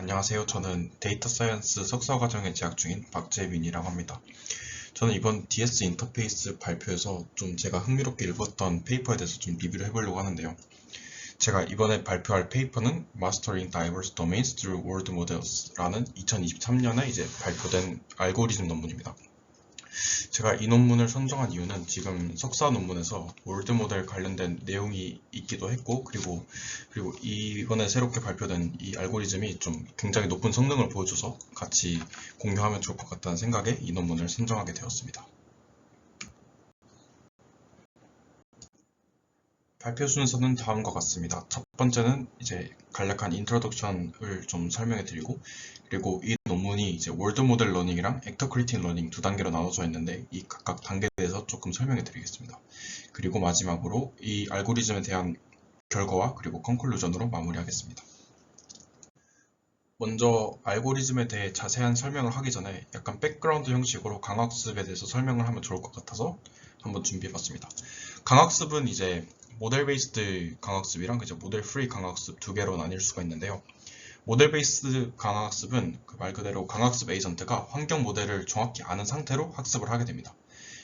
안녕하세요. 저는 데이터 사이언스 석사과정에 재학 중인 박재민이라고 합니다. 저는 이번 DS 인터페이스 발표에서 좀 제가 흥미롭게 읽었던 페이퍼에 대해서 좀 리뷰를 해보려고 하는데요. 제가 이번에 발표할 페이퍼는 Mastering Diverse Domains Through World Models라는 2023년에 이제 발표된 알고리즘 논문입니다. 제가 이 논문을 선정한 이유는 지금 석사 논문에서 월드 모델 관련된 내용이 있기도 했고, 그리고 이번에 새롭게 발표된 이 알고리즘이 좀 굉장히 높은 성능을 보여줘서 같이 공유하면 좋을 것 같다는 생각에 이 논문을 선정하게 되었습니다. 발표 순서는 다음과 같습니다. 첫 번째는 이제 간략한 인트로덕션을 좀 설명해 드리고, 그리고 이 논문이 이제 월드 모델 러닝이랑 액터 크리틱 러닝 두 단계로 나눠져 있는데 이 각각 단계에 대해서 조금 설명해 드리겠습니다. 그리고 마지막으로 이 알고리즘에 대한 결과와 그리고 컨클루전으로 마무리하겠습니다. 먼저 알고리즘에 대해 자세한 설명을 하기 전에 약간 백그라운드 형식으로 강학습에 대해서 설명을 하면 좋을 것 같아서 한번 준비해 봤습니다. 강학습은 이제 모델 베이스드 강학습이랑 이제 모델 프리 강학습 두 개로 나뉠 수가 있는데요. 모델 베이스드 강학습은 그 말 그대로 강학습 에이전트가 환경 모델을 정확히 아는 상태로 학습을 하게 됩니다.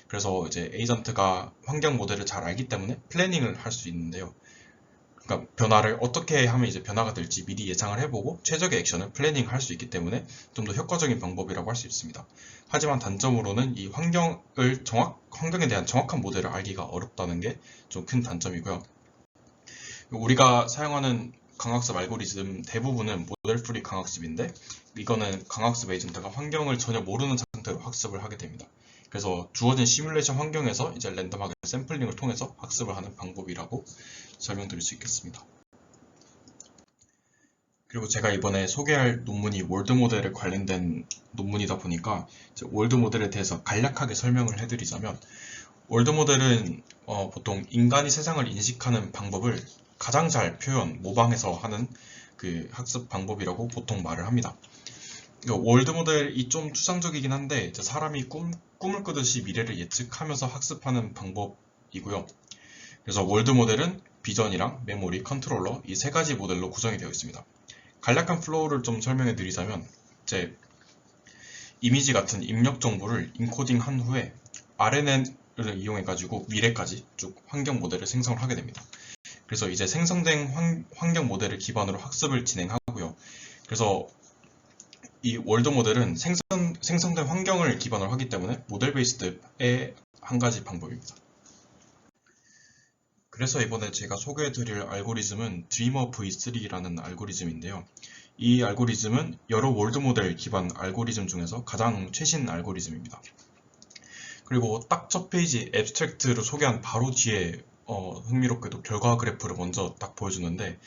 그래서 이제 에이전트가 환경 모델을 잘 알기 때문에 플래닝을 할 수 있는데요. 그러니까 변화를 어떻게 하면 이제 변화가 될지 미리 예상을 해보고 최적의 액션을 플래닝 할 수 있기 때문에 좀 더 효과적인 방법이라고 할 수 있습니다. 하지만 단점으로는 이 환경에 대한 정확한 모델을 알기가 어렵다는 게 좀 큰 단점이고요. 우리가 사용하는 강학습 알고리즘 대부분은 모델 프리 강학습인데 이거는 강학습 에이전트가 환경을 전혀 모르는 상태로 학습을 하게 됩니다. 그래서 주어진 시뮬레이션 환경에서 이제 랜덤하게 샘플링을 통해서 학습을 하는 방법이라고 설명드릴 수 있겠습니다. 그리고 제가 이번에 소개할 논문이 월드 모델에 관련된 논문이다 보니까 월드 모델에 대해서 간략하게 설명을 해드리자면 월드 모델은 보통 인간이 세상을 인식하는 방법을 가장 잘 모방해서 하는 그 학습 방법이라고 보통 말을 합니다. 월드 모델이 좀 추상적이긴 한데 사람이 꿈을 꾸듯이 미래를 예측하면서 학습하는 방법이고요. 그래서 월드 모델은 비전이랑 메모리, 컨트롤러 이 세 가지 모델로 구성이 되어 있습니다. 간략한 플로우를 좀 설명해 드리자면 이제 이미지 같은 입력 정보를 인코딩한 후에 RNN을 이용해 가지고 미래까지 쭉 환경 모델을 생성을 하게 됩니다. 그래서 이제 생성된 환경 모델을 기반으로 학습을 진행하고요. 그래서 이 월드 모델은 생성된 환경을 기반으로 하기 때문에 모델 베이스드의 한 가지 방법입니다. 그래서 이번에 제가 소개해드릴 알고리즘은 드리머 V3라는 알고리즘인데요. 이 알고리즘은 여러 월드 모델 기반 알고리즘 중에서 가장 최신 알고리즘입니다. 그리고 딱 첫 페이지 앱스트랙트를 소개한 바로 뒤에 흥미롭게도 결과 그래프를 먼저 딱 보여주는데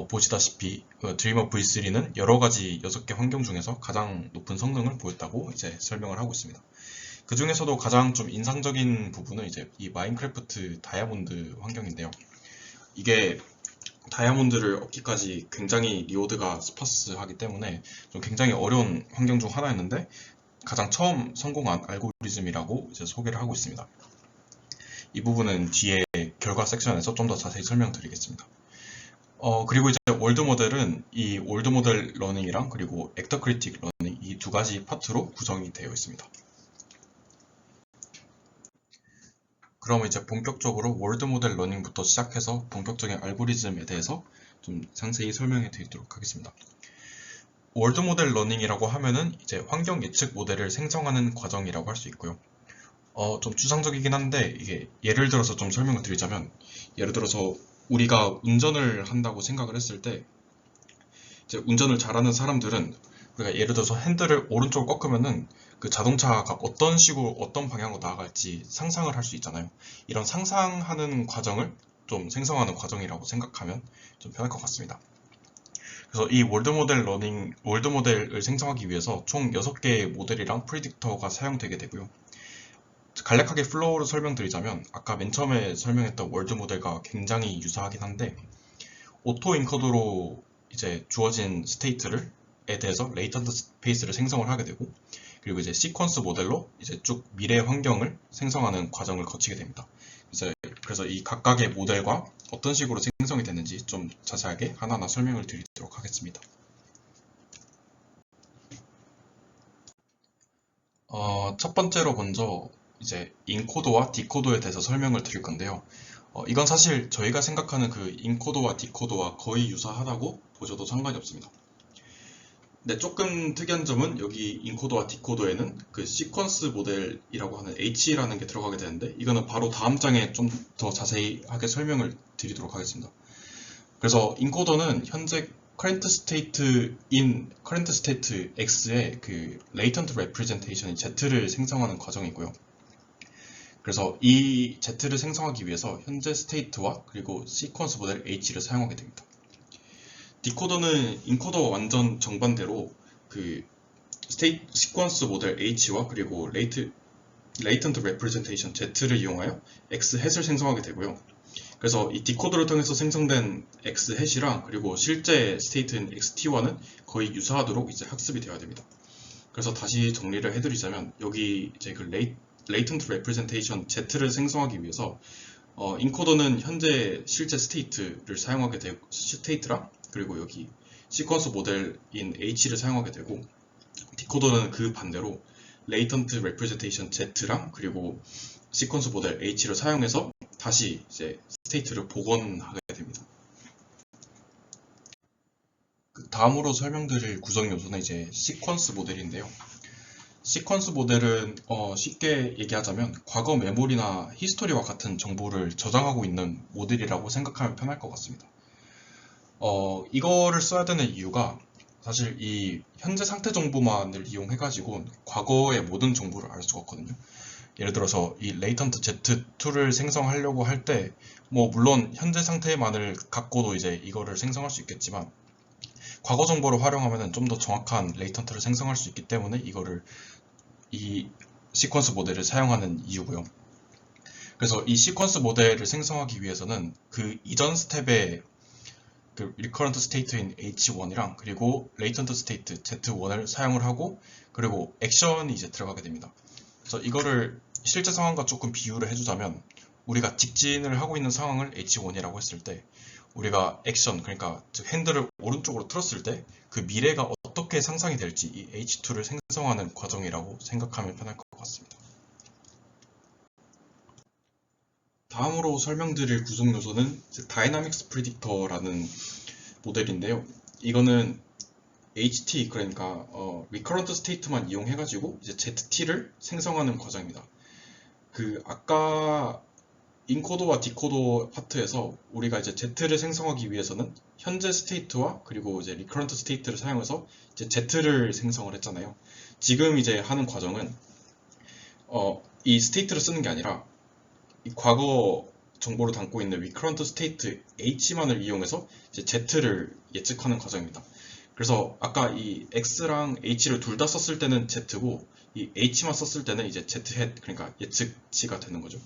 보시다시피 드리머 V3는 여러 가지 6개 환경 중에서 가장 높은 성능을 보였다고 이제 설명을 하고 있습니다. 그 중에서도 가장 좀 인상적인 부분은 이제 이 마인크래프트 다이아몬드 환경인데요. 이게 다이아몬드를 얻기까지 굉장히 리워드가 스파스하기 때문에 좀 굉장히 어려운 환경 중 하나였는데 가장 처음 성공한 알고리즘이라고 이제 소개를 하고 있습니다. 이 부분은 뒤에 결과 섹션에서 좀 더 자세히 설명드리겠습니다. 그리고 이제 월드 모델은 이 월드 모델 러닝이랑 그리고 액터 크리틱 러닝 이 두 가지 파트로 구성이 되어 있습니다. 그럼 이제 본격적으로 월드 모델 러닝부터 시작해서 본격적인 알고리즘에 대해서 좀 상세히 설명해 드리도록 하겠습니다. 월드 모델 러닝이라고 하면은 이제 환경 예측 모델을 생성하는 과정이라고 할 수 있고요. 좀 추상적이긴 한데 이게 예를 들어서 좀 설명을 드리자면 예를 들어서 우리가 운전을 한다고 생각을 했을 때 이제 운전을 잘하는 사람들은 우리가 예를 들어서 핸들을 오른쪽으로 꺾으면은 그 자동차가 어떤 식으로 어떤 방향으로 나아갈지 상상을 할 수 있잖아요. 이런 상상하는 과정을 좀 생성하는 과정이라고 생각하면 좀 편할 것 같습니다. 그래서 이 월드 모델을 생성하기 위해서 총 6개의 모델이랑 프리딕터가 사용되게 되고요. 간략하게 플로우를 설명드리자면 아까 맨 처음에 설명했던 월드 모델과 굉장히 유사하긴 한데 오토 인커더로 이제 주어진 스테이트에 대해서 레이턴트 스페이스를 생성을 하게 되고 그리고 이제 시퀀스 모델로 이제 쭉 미래 환경을 생성하는 과정을 거치게 됩니다. 그래서 이 각각의 모델과 어떤 식으로 생성이 됐는지 좀 자세하게 하나하나 설명을 드리도록 하겠습니다. 첫 번째로 먼저 이제 인코더와 디코더에 대해서 설명을 드릴 건데요. 이건 사실 저희가 생각하는 그 인코더와 디코더와 거의 유사하다고 보셔도 상관이 없습니다. 근데 조금 특이한 점은 여기 인코더와 디코더에는 그 시퀀스 모델이라고 하는 H라는 게 들어가게 되는데, 이거는 바로 다음 장에 좀 더 자세하게 설명을 드리도록 하겠습니다. 그래서 인코더는 현재 current state x의 그 latent representation인 z를 생성하는 과정이고요. 그래서 이 z를 생성하기 위해서 현재 스테이트와 그리고 시퀀스 모델 h를 사용하게 됩니다. 디코더는 인코더와 완전 정반대로 그 시퀀스 모델 h와 그리고 latent representation z를 이용하여 x 햇을 생성하게 되고요. 그래서 이 디코더를 통해서 생성된 x 햇이랑 그리고 실제 스테이트인 xt와는 거의 유사하도록 이제 학습이 되어야 됩니다. 그래서 다시 정리를 해드리자면, 여기 이제 그 latent representation z를 생성하기 위해서 인코더는 현재 실제 스테이트를 사용하게 되고, 스테이트랑 그리고 여기 시퀀스 모델인 h를 사용하게 되고, 디코더는 그 반대로 latent representation z랑 그리고 시퀀스 모델 h를 사용해서 다시 이제 스테이트를 복원하게 됩니다. 다음으로 설명드릴 구성 요소는 이제 시퀀스 모델인데요. 시퀀스 모델은 쉽게 얘기하자면 과거 메모리나 히스토리와 같은 정보를 저장하고 있는 모델이라고 생각하면 편할 것 같습니다. 이거를 써야 되는 이유가 사실 이 현재 상태 정보만을 이용해가지고 과거의 모든 정보를 알 수가 없거든요. 예를 들어서 이 latent z2를 생성하려고 할 때 물론 현재 상태만을 갖고도 이제 이거를 생성할 수 있겠지만, 과거 정보를 활용하면 좀 더 정확한 latent를 생성할 수 있기 때문에 이거를 이 시퀀스 모델을 사용하는 이유고요. 그래서 이 시퀀스 모델을 생성하기 위해서는 그 이전 스텝의 그 recurrent state인 h1이랑 그리고 latent state z1을 사용을 하고, 그리고 액션이 이제 들어가게 됩니다. 그래서 이거를 실제 상황과 조금 비유를 해주자면, 우리가 직진을 하고 있는 상황을 h1이라고 했을 때 우리가 액션, 그러니까 즉 핸들을 오른쪽으로 틀었을 때 그 미래가 어떻게 상상이 될지 이 h2를 생성하는 과정이라고 생각하면 편할 것 같습니다. 다음으로 설명드릴 구성 요소는 다이나믹스 프리딕터라는 모델인데요. 이거는 HT, 그러니까 recurrent state만 이용해가지고 이제 ZT를 생성하는 과정입니다. 그 아까 인코더와 디코더 파트에서 우리가 이제 Z를 생성하기 위해서는 현재 스테이트와 그리고 이제 recurrent state를 사용해서 이제 Z를 생성을 했잖아요. 지금 이제 하는 과정은 이 스테이트를 쓰는 게 아니라 이 과거 정보를 담고 있는 recurrent state h만을 이용해서 이제 z를 예측하는 과정입니다. 그래서 아까 이 x랑 h를 둘 다 썼을 때는 z고, 이 h만 썼을 때는 이제 zhat, 그러니까 예측치가 되는 거죠.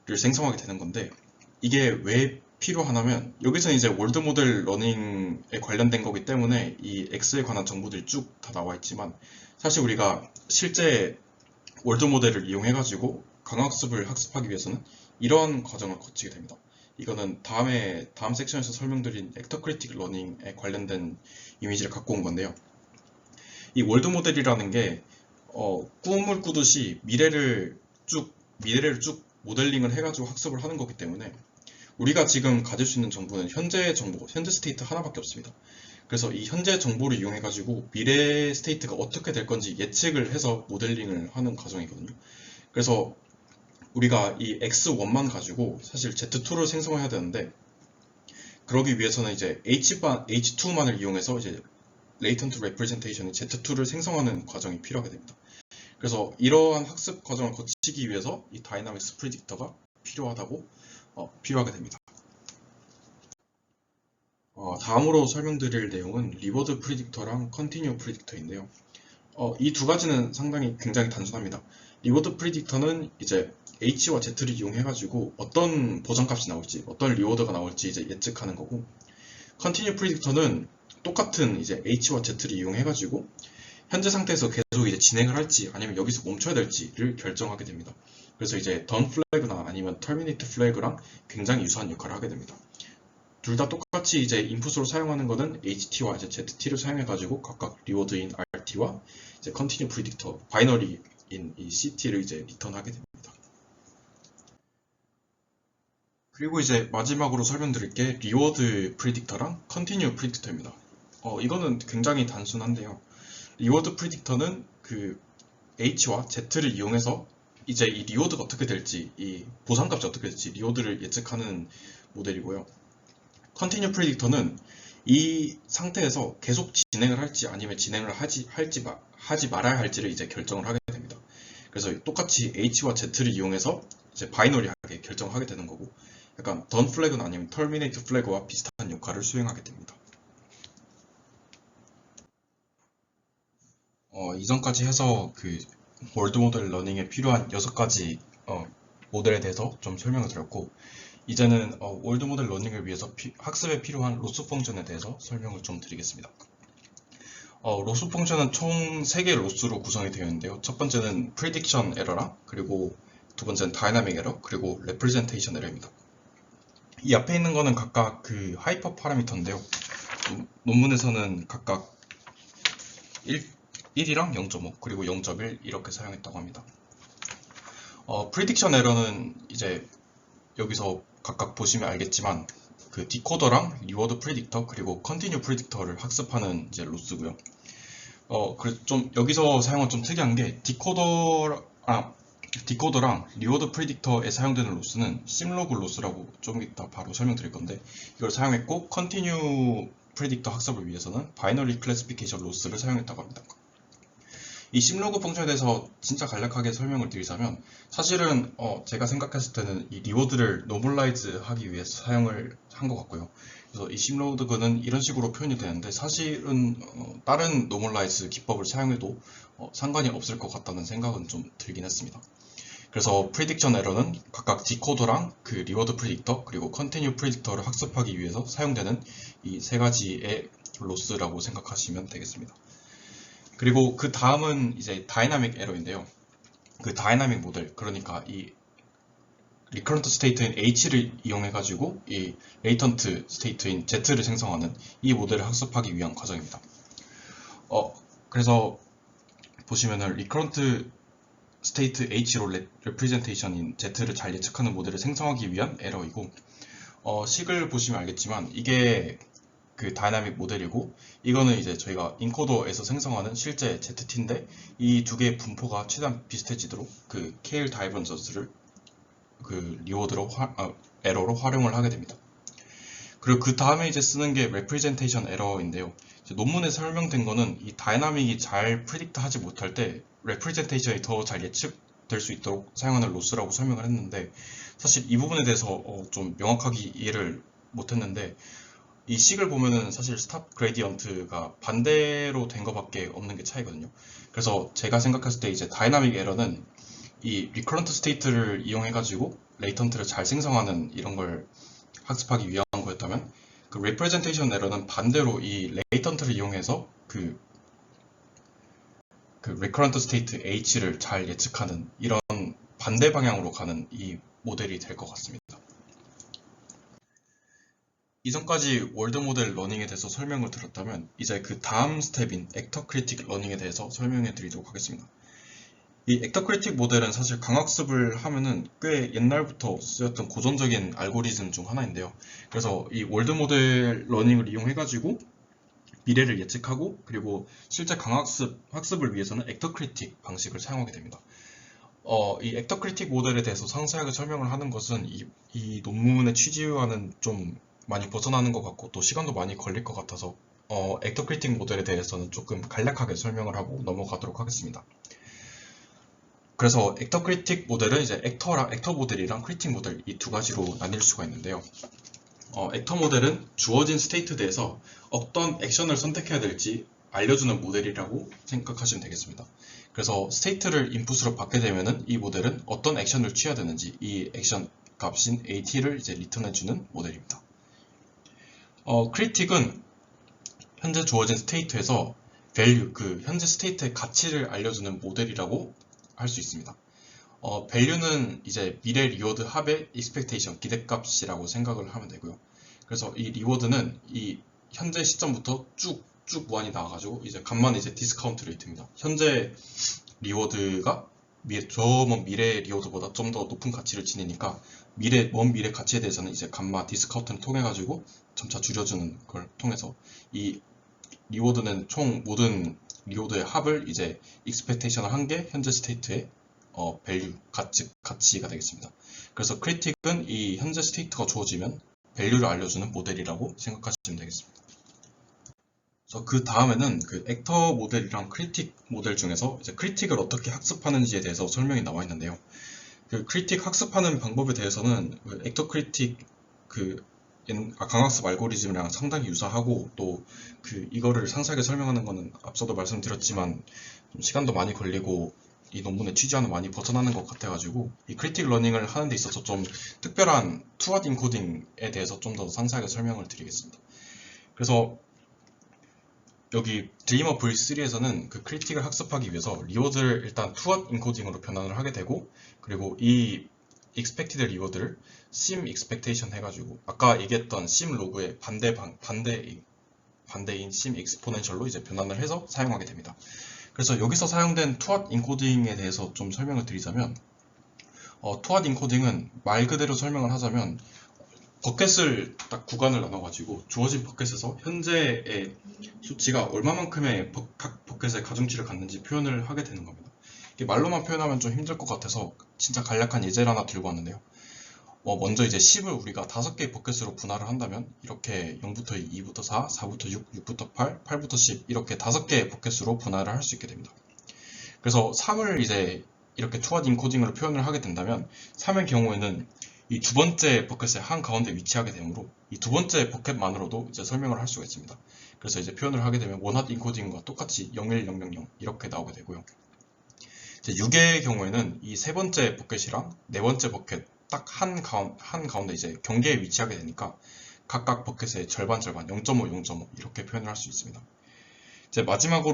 를 생성하게 되는 건데, 이게 왜 필요하냐면, 여기서 이제 월드 모델 러닝에 관련된 거기 때문에 이 x에 관한 정보들이 쭉 다 나와 있지만, 사실 우리가 실제 월드 모델을 이용해가지고 강학습을 학습하기 위해서는 이런 과정을 거치게 됩니다. 이거는 다음 섹션에서 설명드린 액터크리틱 러닝에 관련된 이미지를 갖고 온 건데요. 이 월드 모델이라는 게 꿈을 꾸듯이 미래를 쭉 모델링을 해가지고 학습을 하는 거기 때문에, 우리가 지금 가질 수 있는 정보는 현재 스테이트 하나밖에 없습니다. 그래서 이 현재 정보를 이용해가지고 미래 스테이트가 어떻게 될 건지 예측을 해서 모델링을 하는 과정이거든요. 그래서 우리가 이 x1만 가지고 사실 z2를 생성해야 되는데, 그러기 위해서는 이제 h2만을 이용해서 이제 latent representation인 z2를 생성하는 과정이 필요하게 됩니다. 그래서 이러한 학습 과정을 거치기 위해서 이 다이나믹스 프리딕터가 필요하게 됩니다. 다음으로 설명드릴 내용은 리워드 프리딕터랑 컨티뉴 프리딕터인데요. 이 두 가지는 굉장히 단순합니다. 리워드 프리딕터는 이제 h와 z를 이용해가지고 어떤 보정값이 나올지, 어떤 리워드가 나올지 이제 예측하는 거고, 컨티뉴 프리딕터는 똑같은 이제 h와 z를 이용해가지고 현재 상태에서 계속 이제 진행을 할지 아니면 여기서 멈춰야 될지를 결정하게 됩니다. 그래서 이제 done flag나 아니면 terminate flag랑 굉장히 유사한 역할을 하게 됩니다. 둘 다 똑같이 이제 인풋으로 사용하는 거는 HT와 이제 ZT를 사용해가지고 각각 리워드인 RT CT와 이제 Continue Predictor 바이너리인 이 CT를 이제 리턴하게 됩니다. 그리고 이제 마지막으로 설명드릴 게 리워드 프리딕터랑 컨티뉴 프리딕터입니다. 이거는 굉장히 단순한데요. 리워드 프리딕터는 그 H와 Z를 이용해서 이제 이 리워드가 어떻게 될지, 이 보상값이 어떻게 될지 리워드를 예측하는 모델이고요. 컨티뉴 프리딕터는 이 상태에서 계속 진행을 할지 아니면 진행을 하지 말아야 할지를 이제 결정을 하게 됩니다. 그래서 똑같이 H와 Z를 이용해서 이제 바이너리하게 결정을 하게 되는 거고, 약간 done flag은 아니면 terminate flag와 비슷한 역할을 수행하게 됩니다. 이전까지 해서 그 월드 모델 러닝에 필요한 6가지 모델에 대해서 좀 설명을 드렸고, 이제는 월드 모델 러닝을 위해서 학습에 필요한 로스 펑션에 대해서 설명을 좀 드리겠습니다. 로스 펑션은 총 3개의 로스로 구성이 되어 있는데요. 첫 번째는 prediction error랑, 그리고 두 번째는 dynamic error, 그리고 representation error입니다. 이 앞에 있는 거는 각각 그 하이퍼 파라미터인데요. 논문에서는 각각 1이랑 0.5 그리고 0.1 이렇게 사용했다고 합니다. 프리딕션 에러는 이제 여기서 각각 보시면 알겠지만 그 디코더랑 리워드 프리딕터 그리고 컨티뉴 프리딕터를 학습하는 이제 로스고요. 그래서 좀 여기서 사용은 좀 특이한 게 디코더랑 리워드 프리딕터에 사용되는 로스는 심로그 로스라고 좀 이따 바로 설명드릴 건데, 이걸 사용했고 컨티뉴 프리딕터 학습을 위해서는 바이너리 클래시피케이션 로스를 사용했다고 합니다. 이 심로그 펑션에 대해서 진짜 간략하게 설명을 드리자면, 사실은 제가 생각했을 때는 이 리워드를 노멀라이즈 하기 위해서 사용을 한 것 같고요. 그래서 이 심로그는 이런 식으로 표현이 되는데, 사실은 다른 노멀라이즈 기법을 사용해도 상관이 없을 것 같다는 생각은 좀 들긴 했습니다. 그래서 프리딕션 에러는 각각 디코더랑 그 리워드 프리딕터 그리고 컨티뉴 프리딕터를 학습하기 위해서 사용되는 이 3가지의 로스라고 생각하시면 되겠습니다. 그리고 그 다음은 이제 다이나믹 에러인데요. 그 다이나믹 모델, 그러니까 이 리커런트 스테이트인 H를 이용해 가지고 이 레이턴트 스테이트인 Z를 생성하는 이 모델을 학습하기 위한 과정입니다. 그래서 보시면은 리커런트 스테이트 H로 레프리젠테이션인 Z를 잘 예측하는 모델을 생성하기 위한 에러이고, 식을 보시면 알겠지만 이게 그 다이나믹 모델이고, 이거는 이제 저희가 인코더에서 생성하는 실제 ZT인데, 이 두 개의 분포가 최대한 비슷해지도록 그 케일 다이버전스를 그 리워드로 에러로 활용을 하게 됩니다. 그리고 그 다음에 이제 쓰는 게 representation error인데요. 논문에 설명된 거는 이 다이나믹이 잘 프리딕트 하지 못할 때 representation이 더 잘 예측될 수 있도록 사용하는 로스라고 설명을 했는데, 사실 이 부분에 대해서 좀 명확하게 이해를 못했는데, 이 식을 보면은 사실 스탑 그레디언트가 반대로 된 것밖에 없는 게 차이거든요. 그래서 제가 생각했을 때 이제 다이나믹 에러는 이 리커런트 스테이트를 이용해 가지고 레이턴트를 잘 생성하는 이런 걸 학습하기 위한 거였다면, 그 representation 에러는 반대로 이 레이턴트를 이용해서 그 recurrent state H를 잘 예측하는 이런 반대 방향으로 가는 이 모델이 될 것 같습니다. 이전까지 월드 모델 러닝에 대해서 설명을 드렸다면, 이제 그 다음 스텝인 액터 크리틱 러닝에 대해서 설명해 드리도록 하겠습니다. 이 액터 크리틱 모델은 사실 강학습을 하면은 꽤 옛날부터 쓰였던 고전적인 알고리즘 중 하나인데요. 그래서 이 월드 모델 러닝을 이용해 가지고 미래를 예측하고, 그리고 실제 학습을 위해서는 액터 크리틱 방식을 사용하게 됩니다. 이 액터 크리틱 모델에 대해서 상세하게 설명을 하는 것은 이 논문의 취지와는 좀 많이 벗어나는 것 같고, 또 시간도 많이 걸릴 것 같아서 액터 크리틱 모델에 대해서는 조금 간략하게 설명을 하고 넘어가도록 하겠습니다. 그래서 액터 크리틱 모델은 이제 액터 모델이랑 크리틱 모델 이 두 가지로 나뉠 수가 있는데요. 액터 모델은 주어진 스테이트 내에서 어떤 액션을 선택해야 될지 알려주는 모델이라고 생각하시면 되겠습니다. 그래서 스테이트를 인풋으로 받게 되면은 이 모델은 어떤 액션을 취해야 되는지 이 액션 값인 AT를 이제 리턴해주는 모델입니다. 크리틱은 현재 주어진 스테이트에서 value, 그 현재 스테이트의 가치를 알려주는 모델이라고 할 수 있습니다. value는 이제 미래 리워드 합의 expectation, 기대값이라고 생각을 하면 되고요. 그래서 이 리워드는 이 현재 시점부터 쭉 쭉 무한히 나와가지고 이제 값만 이제 디스카운트 레이트입니다. 현재 리워드가 저 먼 미래 리워드보다 좀 더 높은 가치를 지니니까 먼 미래 가치에 대해서는 이제 감마 디스카운트를 통해 가지고 점차 줄여주는 걸 통해서 이 리워드는 총 모든 리워드의 합을 이제 익스펙테이션을 한 게 현재 스테이트의 밸류 가치가 되겠습니다. 그래서 크리틱은 이 현재 스테이트가 주어지면 밸류를 알려주는 모델이라고 생각하시면 되겠습니다. 그 다음에는 그 액터 모델이랑 크리틱 모델 중에서 이제 크리틱을 어떻게 학습하는지에 대해서 설명이 나와 있는데요. 그 크리틱 학습하는 방법에 대해서는 그 액터 크리틱 강학습 알고리즘이랑 상당히 유사하고 또 이거를 상세하게 설명하는 거는 앞서도 말씀드렸지만 좀 시간도 많이 걸리고 이 논문의 취지와는 많이 벗어나는 것 같아가지고 이 크리틱 러닝을 하는 데 있어서 좀 특별한 투핫 인코딩에 대해서 좀 더 상세하게 설명을 드리겠습니다. 그래서 여기 드리머 V3에서는 그 크리틱을 학습하기 위해서 리워드를 일단 투핫 인코딩으로 변환을 하게 되고 그리고 이 expected 리워드를 sim expectation 해가지고 아까 얘기했던 sim 로그의 반대인 sim exponential로 이제 변환을 해서 사용하게 됩니다. 그래서 여기서 사용된 투핫 인코딩에 대해서 좀 설명을 드리자면 투핫 인코딩은 말 그대로 설명을 하자면 버켓을 딱 구간을 나눠가지고 주어진 버켓에서 현재의 수치가 얼마만큼의 각 버켓의 가중치를 갖는지 표현을 하게 되는 겁니다. 이게 말로만 표현하면 좀 힘들 것 같아서 진짜 간략한 예제를 하나 들고 왔는데요. 먼저 이제 10을 우리가 5개의 버켓으로 분할을 한다면 이렇게 0부터 2, 2부터 4, 4부터 6, 6부터 8, 8부터 10 이렇게 5개의 버켓으로 분할을 할 수 있게 됩니다. 그래서 3을 이제 이렇게 투핫 인코딩으로 표현을 하게 된다면 3의 경우에는 이 두 번째 버켓의 한 가운데 위치하게 되므로 이 두 번째 버켓만으로도 이제 설명을 할 수가 있습니다. 그래서 이제 표현을 하게 되면 원핫 인코딩과 똑같이 01000 이렇게 나오게 되고요. 이제 6의 경우에는 이 세 번째 버켓이랑 네 번째 버켓 딱 한 가운데 이제 경계에 위치하게 되니까 각각 버켓의 절반 0.5, 0.5 이렇게 표현을 할 수 있습니다. 이제 마지막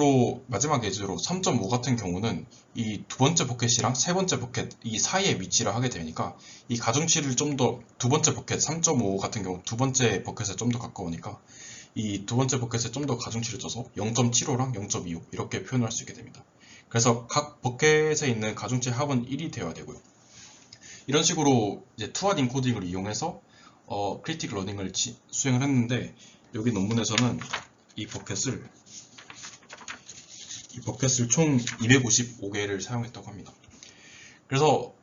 예제로 3.5 같은 경우는 이 두 번째 버켓이랑 세 번째 버켓 이 사이에 위치를 하게 되니까 이 가중치를 좀 더 두 번째 버켓 3.5 같은 경우 두 번째 버켓에 좀 더 가까우니까 이 두 번째 버켓에 좀 더 가중치를 줘서 0.75랑 0.25 이렇게 표현할 수 있게 됩니다. 그래서 각 버켓에 있는 가중치 합은 1이 되어야 되고요. 이런 식으로 이제 투핫 인코딩을 이용해서 크리틱 러닝을 수행을 했는데 여기 논문에서는 이 버켓을 총 255개를 사용했다고 합니다. 그래서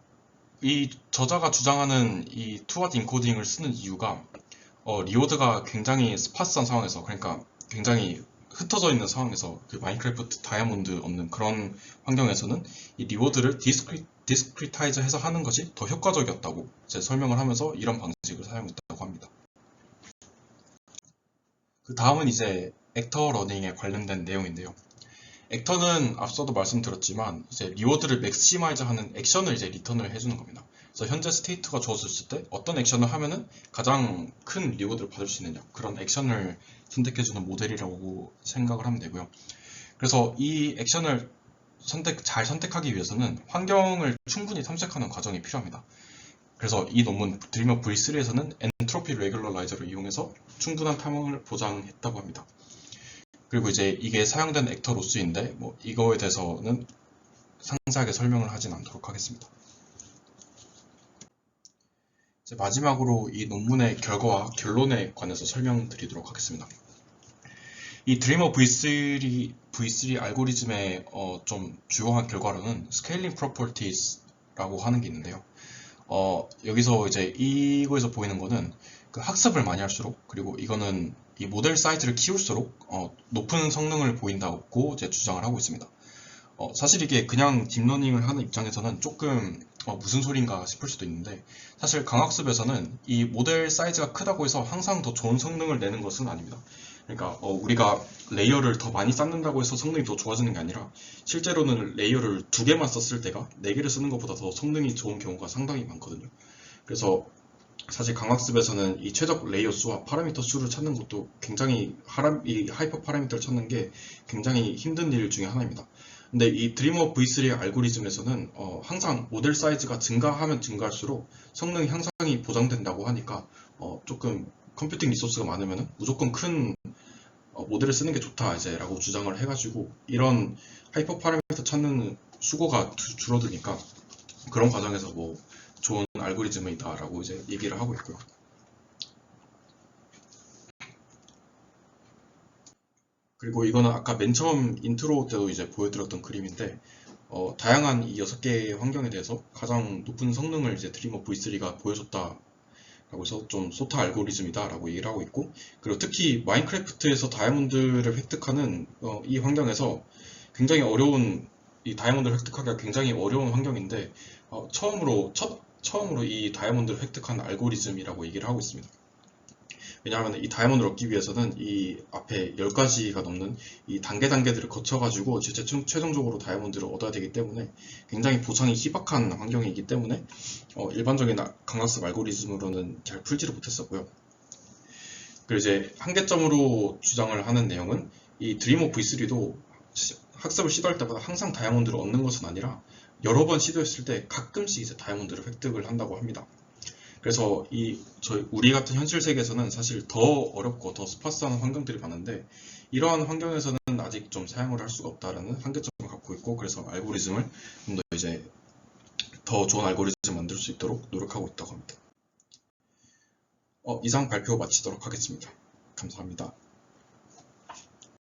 이 저자가 주장하는 이 투핫 인코딩을 쓰는 이유가 리워드가 굉장히 스파스한 상황에서 그러니까 굉장히 흩어져 있는 상황에서 그 마인크래프트 다이아몬드 얻는 그런 환경에서는 이 리워드를 디스크리타이즈 해서 하는 것이 더 효과적이었다고 이제 설명을 하면서 이런 방식을 사용했다고 합니다. 그 다음은 이제 액터 러닝에 관련된 내용인데요. 액터는 앞서도 말씀드렸지만 이제 리워드를 맥시마이즈하는 액션을 이제 리턴을 해주는 겁니다. 그래서 현재 스테이트가 주어졌을 때 어떤 액션을 하면은 가장 큰 리워드를 받을 수 있느냐 그런 액션을 선택해주는 모델이라고 생각을 하면 되고요. 그래서 이 액션을 잘 선택하기 위해서는 환경을 충분히 탐색하는 과정이 필요합니다. 그래서 이 논문 드리머 V3에서는 엔트로피 레귤러라이저를 이용해서 충분한 탐험을 보장했다고 합니다. 그리고 이제 이게 사용된 액터 로스인데 이거에 대해서는 상세하게 설명을 하진 않도록 하겠습니다. 이제 마지막으로 이 논문의 결과와 결론에 관해서 설명드리도록 하겠습니다. 이 드리머 V3 알고리즘의 좀 주요한 결과로는 스케일링 프로퍼티스라고 하는 게 있는데요. 여기서 이제 이거에서 보이는 거는 그 학습을 많이 할수록 그리고 이거는 이 모델 사이즈를 키울수록 높은 성능을 보인다고 이제 주장을 하고 있습니다. 사실 이게 그냥 딥러닝을 하는 입장에서는 조금 무슨 소린가 싶을 수도 있는데 사실 강학습에서는 이 모델 사이즈가 크다고 해서 항상 더 좋은 성능을 내는 것은 아닙니다. 그러니까 우리가 레이어를 더 많이 쌓는다고 해서 성능이 더 좋아지는 게 아니라 실제로는 레이어를 2개만 썼을 때가 4개를 쓰는 것보다 더 성능이 좋은 경우가 상당히 많거든요. 그래서 사실 강학습에서는 이 최적 레이어 수와 파라미터 수를 찾는 것도 굉장히 이 하이퍼 파라미터를 찾는 게 굉장히 힘든 일 중에 하나입니다. 근데 이 드리머 V3 알고리즘에서는 항상 모델 사이즈가 증가하면 증가할수록 성능 향상이 보장된다고 하니까 조금 컴퓨팅 리소스가 많으면 무조건 큰 모델을 쓰는 게 좋다 이제 라고 주장을 해가지고 이런 하이퍼 파라미터 찾는 수고가 줄어드니까 그런 과정에서 뭐 좋은 알고리즘이다 라고 이제 얘기를 하고 있고요. 그리고 이거는 아까 맨 처음 인트로 때도 이제 보여드렸던 그림인데 다양한 이 6개의 환경에 대해서 가장 높은 성능을 이제 드리머 V3가 보여줬다 라고 해서 좀 소타 알고리즘이다 라고 얘기를 하고 있고, 그리고 특히 마인크래프트에서 다이아몬드를 획득하는 이 환경에서 굉장히 어려운, 이 다이아몬드를 획득하기가 굉장히 어려운 환경인데 처음으로 이 다이아몬드를 획득한 알고리즘이라고 얘기를 하고 있습니다. 왜냐하면 이 다이아몬드를 얻기 위해서는 이 앞에 10가지가 넘는 이 단계들을 거쳐가지고 최종적으로 다이아몬드를 얻어야 되기 때문에 굉장히 보상이 희박한 환경이기 때문에 일반적인 감각습 알고리즘으로는 잘 풀지를 못했었고요. 그리고 이제 한계점으로 주장을 하는 내용은 이 드리머 V3도 학습을 시도할 때마다 항상 다이아몬드를 얻는 것은 아니라 여러 번 시도했을 때 가끔씩 이제 다이아몬드를 획득을 한다고 합니다. 그래서 우리 같은 현실 세계에서는 사실 더 어렵고 더 스파스한 환경들이 많은데 이러한 환경에서는 아직 좀 사용을 할 수가 없다라는 한계점을 갖고 있고, 그래서 알고리즘을 좀 더 이제 더 좋은 알고리즘 만들 수 있도록 노력하고 있다고 합니다. 이상 발표 마치도록 하겠습니다. 감사합니다.